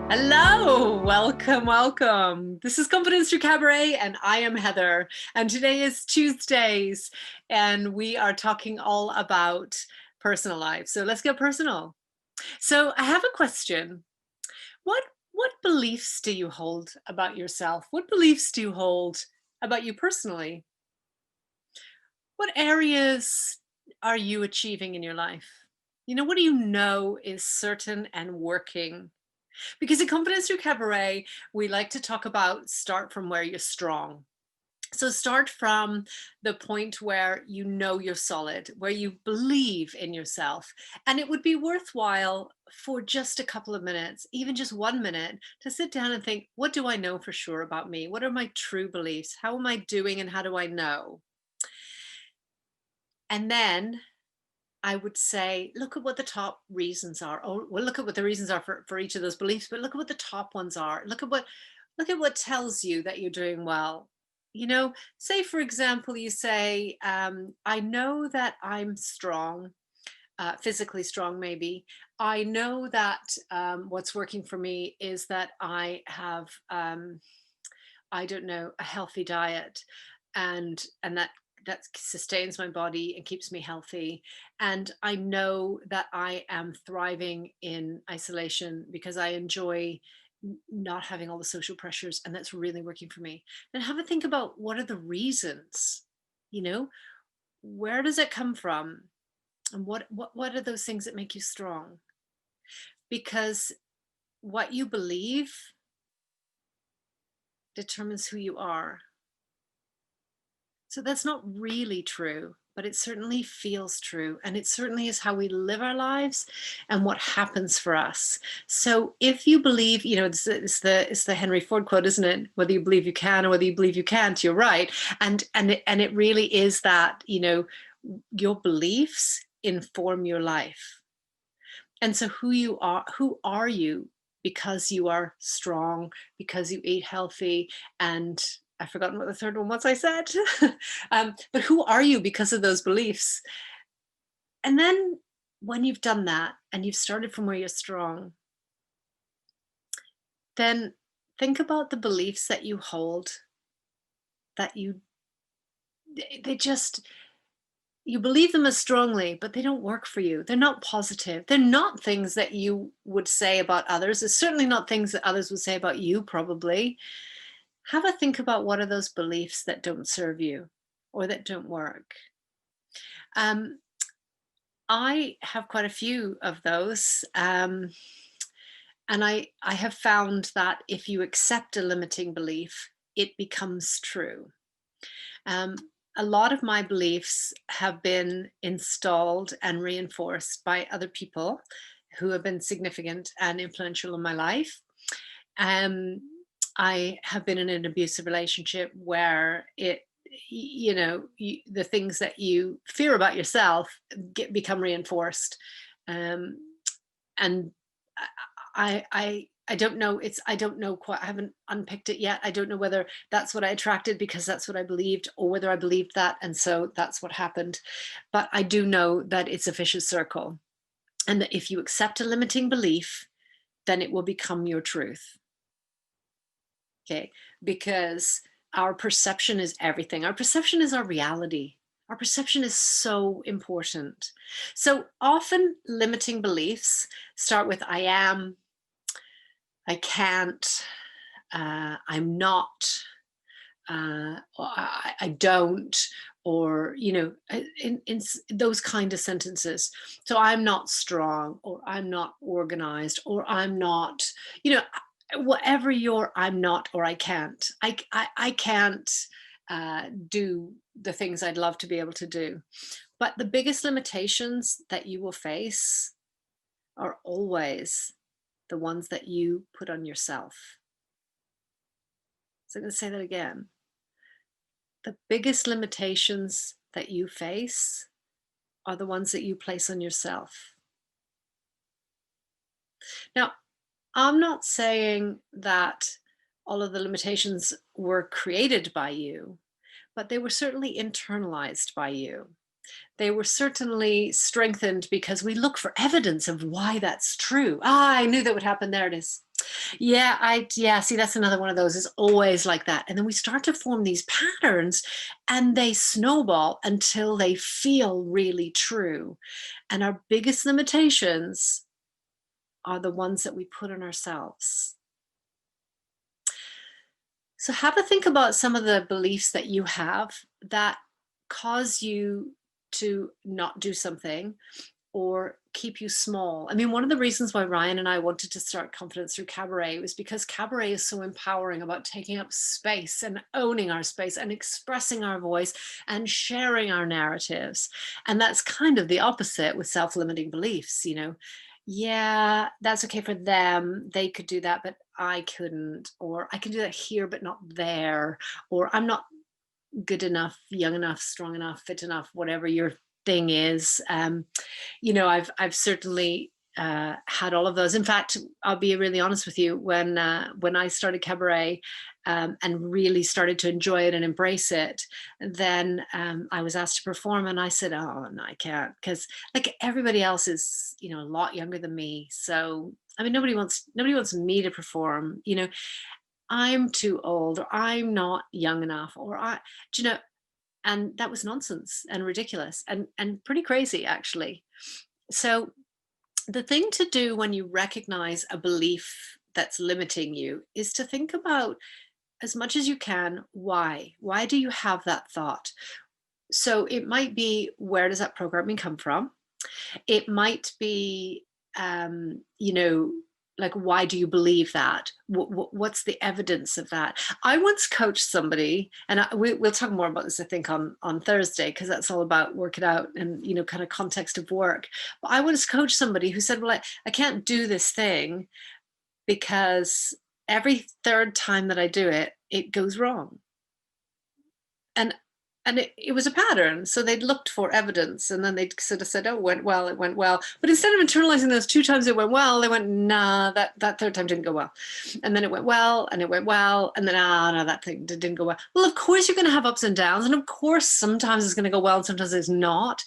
Hello, welcome, welcome. This is Confidence Through Cabaret, and I am Heather. And today is Tuesdays, and we are talking all about personal life. So let's get personal. So I have a question. What what beliefs do you hold about yourself? What beliefs do you hold about you personally? What areas are you achieving in your life? What do you know is certain and working? Because in Confidence Through Cabaret, we like to talk about start from where you're strong. So start from the point where you know you're solid, where you believe in yourself. And it would be worthwhile for just a couple of minutes, even just 1 minute, to sit down and think, what do I know for sure about me? What are my true beliefs? How am I doing and how do I know? And then I would say, look at what the top reasons are. Or well, look at what the reasons are for each of those beliefs, but look at what the top ones are. Look at what tells you that you're doing well. Say for example, you say, I know that I'm strong, physically strong, maybe. I know that what's working for me is that I have, I don't know, a healthy diet, and that sustains my body and keeps me healthy. And I know that I am thriving in isolation because I enjoy not having all the social pressures, and that's really working for me. Then have a think about what are the reasons. You know, where does it come from, and what are those things that make you strong? Because what you believe determines who you are. So that's not really true, but it certainly feels true. And it certainly is how we live our lives and what happens for us. So if you believe, it's the Henry Ford quote, isn't it? Whether you believe you can or whether you believe you can't, you're right. And it really is that, your beliefs inform your life. And so who are you? Because you are strong, because you eat healthy, and I've forgotten what the third one was I said. But who are you because of those beliefs? And then when you've done that and you've started from where you're strong, then think about the beliefs that you hold that they just, you believe them as strongly, but they don't work for you. They're not positive. They're not things that you would say about others. It's certainly not things that others would say about you, probably. Have a think about what are those beliefs that don't serve you or that don't work. Um, I have quite a few of those. And I have found that if you accept a limiting belief, it becomes true. Um, a lot of my beliefs have been installed and reinforced by other people who have been significant and influential in my life. Um, I have been in an abusive relationship where the things that you fear about yourself become reinforced. Um, and I don't know. I don't know quite. I haven't unpicked it yet. I don't know whether that's what I attracted because that's what I believed, or whether I believed that, and so that's what happened. But I do know that it's a vicious circle, and that if you accept a limiting belief, then it will become your truth. Okay, because our perception is everything. Our perception is our reality. Our perception is so important. So often limiting beliefs start with I am, I can't, I'm not, I don't, or, in those kind of sentences. So I'm not strong, or I'm not organized, or I'm not, whatever your I'm not or I can't. I can't do the things I'd love to be able to do. But the biggest limitations that you will face are always the ones that you put on yourself. So I'm going to say that again. The biggest limitations that you face are the ones that you place on yourself. Now, I'm not saying that all of the limitations were created by you, but they were certainly internalized by you. They were certainly strengthened because we look for evidence of why that's true. Ah, I knew that would happen. There it is. Yeah, see, that's another one of those. It's always like that. And then we start to form these patterns and they snowball until they feel really true. And our biggest limitations are the ones that we put on ourselves. So have a think about some of the beliefs that you have that cause you to not do something or keep you small. I mean, one of the reasons why Ryan and I wanted to start Confidence Through Cabaret was because Cabaret is so empowering about taking up space and owning our space and expressing our voice and sharing our narratives. And that's kind of the opposite with self-limiting beliefs, you know. Yeah, that's okay for them. They could do that, but I couldn't. Or I can do that here, but not there. Or I'm not good enough, young enough, strong enough, fit enough, whatever your thing is. You know, I've certainly had all of those. In fact, I'll be really honest with you. When I started Cabaret and really started to enjoy it and embrace it, then I was asked to perform, and I said, "Oh no, I can't," because like everybody else is, you know, a lot younger than me. So I mean, nobody wants me to perform. You know, I'm too old, or I'm not young enough, or do you know, and that was nonsense and ridiculous and pretty crazy actually. So the thing to do when you recognize a belief that's limiting you is to think about, as much as you can, why do you have that thought? So it might be, where does that programming come from? It might be, you know, like, why do you believe that? What's the evidence of that? I once coached somebody, and we'll talk more about this, I think, on Thursday, because that's all about work it out and, you know, kind of context of work. But I once coached somebody who said, well, I can't do this thing because every third time that I do it, it goes wrong. And it was a pattern. So they'd looked for evidence and then they'd sort of said, oh, it went well. But instead of internalizing those 2 times it went well, they went, nah, that third time didn't go well. And then it went well, and it went well, and then, no, that thing didn't go well. Well, of course you're going to have ups and downs. And of course, sometimes it's going to go well and sometimes it's not.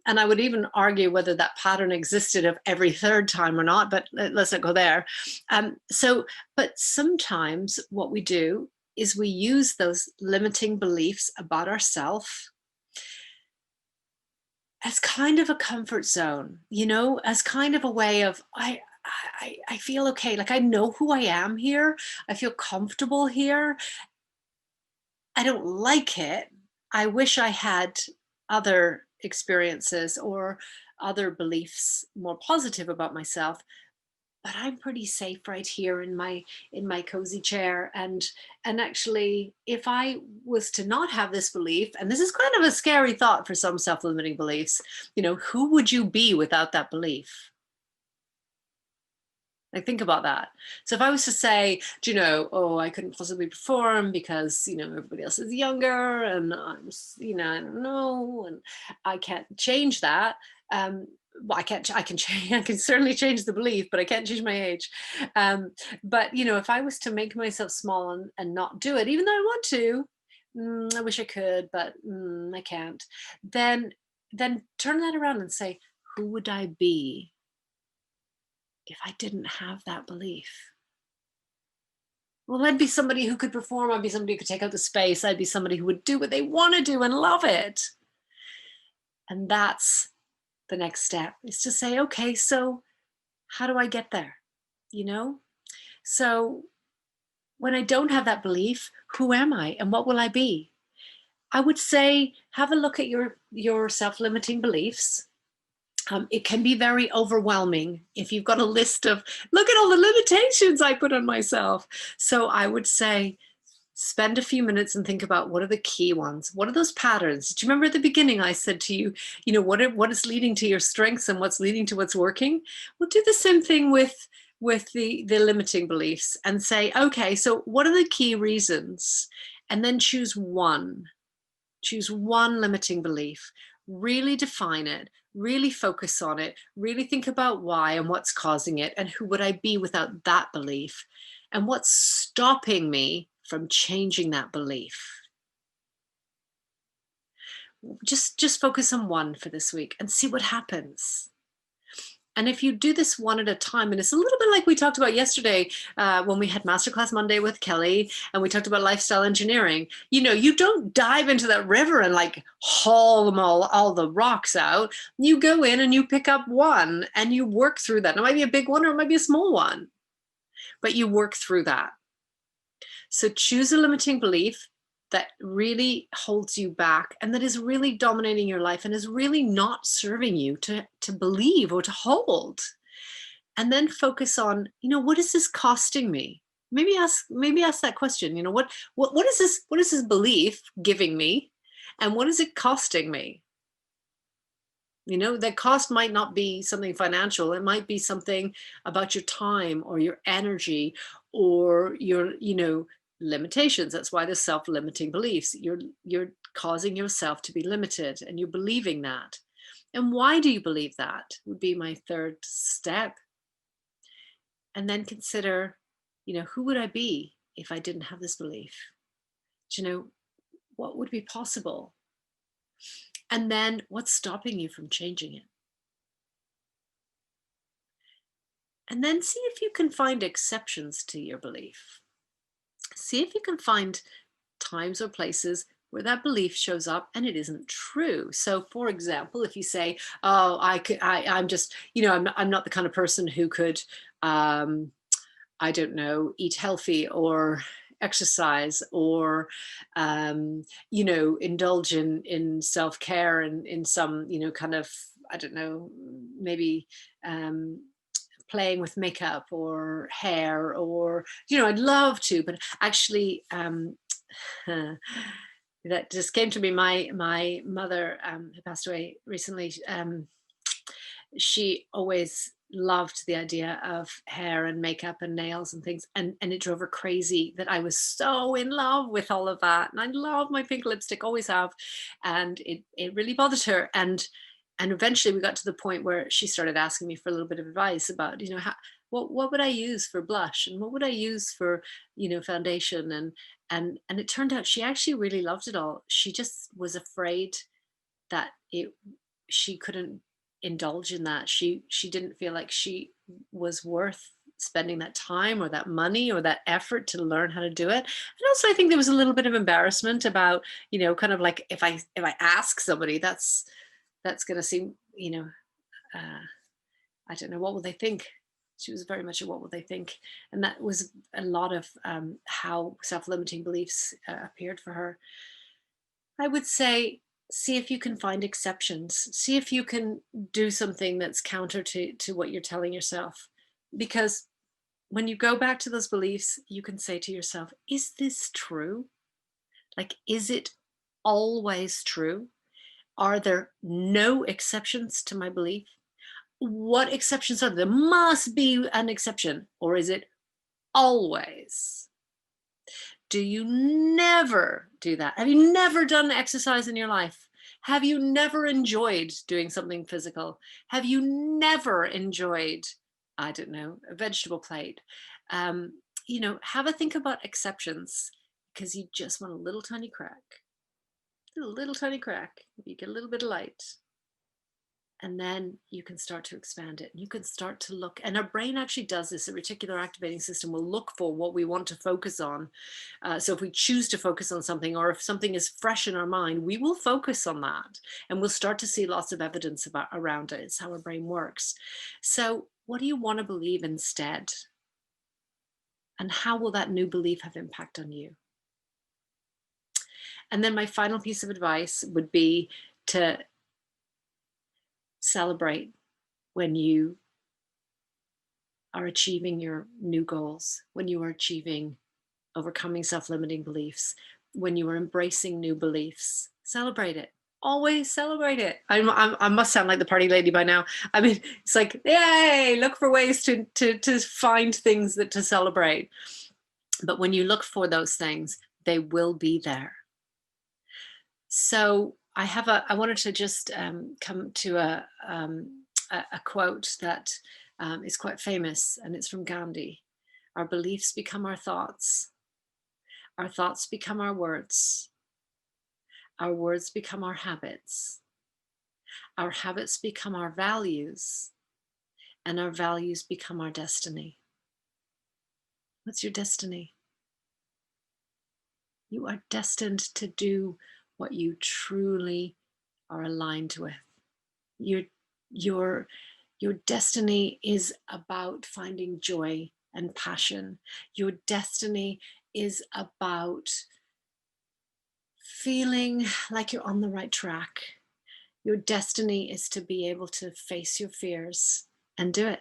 And I would even argue whether that pattern existed of every third time or not, but let's not go there. But sometimes what we do is we use those limiting beliefs about ourselves as kind of a comfort zone, you know, as kind of a way of, I feel okay. Like, I know who I am here. I feel comfortable here. I don't like it. I wish I had other experiences or other beliefs more positive about myself, but I'm pretty safe right here in my cozy chair. And actually, if I was to not have this belief, and this is kind of a scary thought for some self-limiting beliefs, you know, who would you be without that belief? Like, think about that. So if I was to say, do you know, oh, I couldn't possibly perform because, you know, everybody else is younger and you know, I don't know, and I can't change that. Um, well, I can change, I can certainly change the belief, but I can't change my age. But, you know, if I was to make myself small and not do it, even though I want to, I wish I could, but I can't, then, turn that around and say, who would I be if I didn't have that belief? Well, I'd be somebody who could perform. I'd be somebody who could take out the space. I'd be somebody who would do what they want to do and love it. And that's the next step, is to say, okay, so how do I get there? You know? So when I don't have that belief, who am I and what will I be? I would say, have a look at your self-limiting beliefs. It can be very overwhelming if you've got a list of, look at all the limitations I put on myself. So I would say, spend a few minutes and think about, what are the key ones? What are those patterns? Do you remember at the beginning I said to you, you know, what is leading to your strengths and what's leading to what's working? We'll do the same thing with the limiting beliefs and say, okay, so what are the key reasons? And then choose one. Choose one limiting belief, really define it, really focus on it, really think about why and what's causing it, and who would I be without that belief, and what's stopping me from changing that belief. Just focus on one for this week and see what happens. And if you do this one at a time, and it's a little bit like we talked about yesterday when we had Masterclass Monday with Kelly, and we talked about lifestyle engineering. You don't dive into that river and like haul them all the rocks out. You go in and you pick up one and you work through that. It might be a big one or it might be a small one, but you work through that. So choose a limiting belief that really holds you back and that is really dominating your life and is really not serving you to believe or to hold. And then focus on, what is this costing me? Maybe ask that question. What is this belief giving me? And what is it costing me? That cost might not be something financial. It might be something about your time or your energy or your, limitations. That's why there's self-limiting beliefs. You're causing yourself to be limited and you're believing that. And why do you believe that would be my third step. And then consider, who would I be if I didn't have this belief? What would be possible? And then what's stopping you from changing it? And then see if you can find exceptions to your belief. See if you can find times or places where that belief shows up and it isn't true. So for example, if you say, oh, I'm just, I'm not the kind of person who could, I don't know, eat healthy or exercise or, indulge in self-care and in some, kind of, I don't know, maybe playing with makeup or hair or, I'd love to, but actually, that just came to me. My mother, who passed away recently, she always loved the idea of hair and makeup and nails and things, and it drove her crazy that I was so in love with all of that, and I love my pink lipstick, always have, and it really bothered her, and eventually we got to the point where she started asking me for a little bit of advice about, what would I use for blush and what would I use for, foundation, and it turned out she actually really loved it all. She just was afraid that she couldn't indulge in that. She didn't feel like she was worth spending that time or that money or that effort to learn how to do it. And also I think there was a little bit of embarrassment about, kind of like if I ask somebody, that's going to seem, uh, I don't know, what will they think? She was very much a what will they think. And that was a lot of how self-limiting beliefs appeared for her. I would say, see if you can find exceptions. See if you can do something that's counter to what you're telling yourself. Because when you go back to those beliefs, you can say to yourself, is this true? Like, is it always true? Are there no exceptions to my belief? What exceptions are there? There must be an exception. Or is it always? Do you never do that? Have you never done exercise in your life? Have you never enjoyed doing something physical? Have you never enjoyed, I don't know, a vegetable plate? Have a think about exceptions because you just want a little tiny crack. A little tiny crack. You get a little bit of light. And then you can start to expand it. You can start to look, and our brain actually does this. The reticular activating system will look for what we want to focus on. So if we choose to focus on something, or if something is fresh in our mind, we will focus on that, and we'll start to see lots of evidence around it. It's how our brain works. So what do you want to believe instead? And how will that new belief have impact on you? And then my final piece of advice would be to celebrate when you are achieving your new goals, when you are achieving overcoming self-limiting beliefs, when you are embracing new beliefs. Celebrate it. Always celebrate it. I must sound like the party lady by now. I mean, it's like, yay, look for ways to find things to celebrate. But when you look for those things, they will be there. So I wanted to just come to a quote that is quite famous, and it's from Gandhi. Our beliefs become our thoughts become our words become our habits become our values, and our values become our destiny. What's your destiny? You are destined to do what you truly are aligned with. Your your your destiny is about finding joy and passion. Your destiny is about feeling like you're on the right track. Your destiny is to be able to face your fears and do it.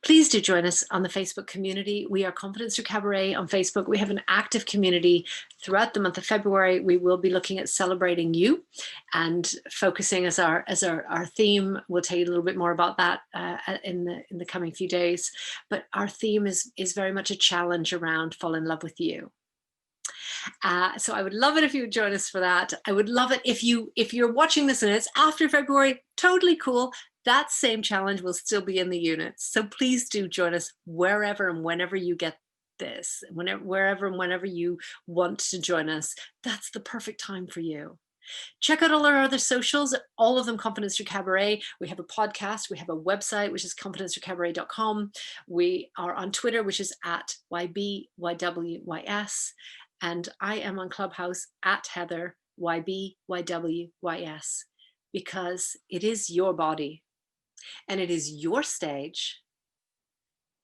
Please do join us on the Facebook community. We are Confidence Through Cabaret on Facebook. We have an active community throughout the month of February. We will be looking at celebrating you and focusing as our theme. We'll tell you a little bit more about that in the coming few days. But our theme is very much a challenge around fall in love with you. So I would love it if you would join us for that. I would love it if you're watching this and it's after February, totally cool. That same challenge will still be in the units. So please do join us wherever and whenever you get this, wherever and whenever you want to join us. That's the perfect time for you. Check out all our other socials, all of them Confidence Through Cabaret. We have a podcast, we have a website, which is confidencethroughcabaret.com. We are on Twitter, which is at YBYWYS. And I am on Clubhouse at Heather YBYWYS, because it is your body and it is your stage.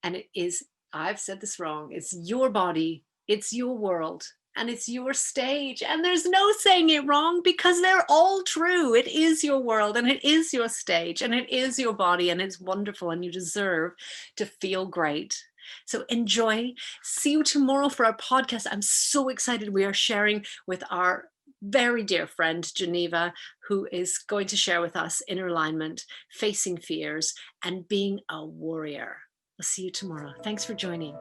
And it is, I've said this wrong, it's your body, it's your world, and it's your stage. And there's no saying it wrong because they're all true. It is your world and it is your stage and it is your body, and it's wonderful, and you deserve to feel great. So enjoy. See you tomorrow for our podcast. I'm so excited. We are sharing with our very dear friend Geneva, who is going to share with us inner alignment, facing fears, and being a warrior. I'll see you tomorrow. Thanks for joining.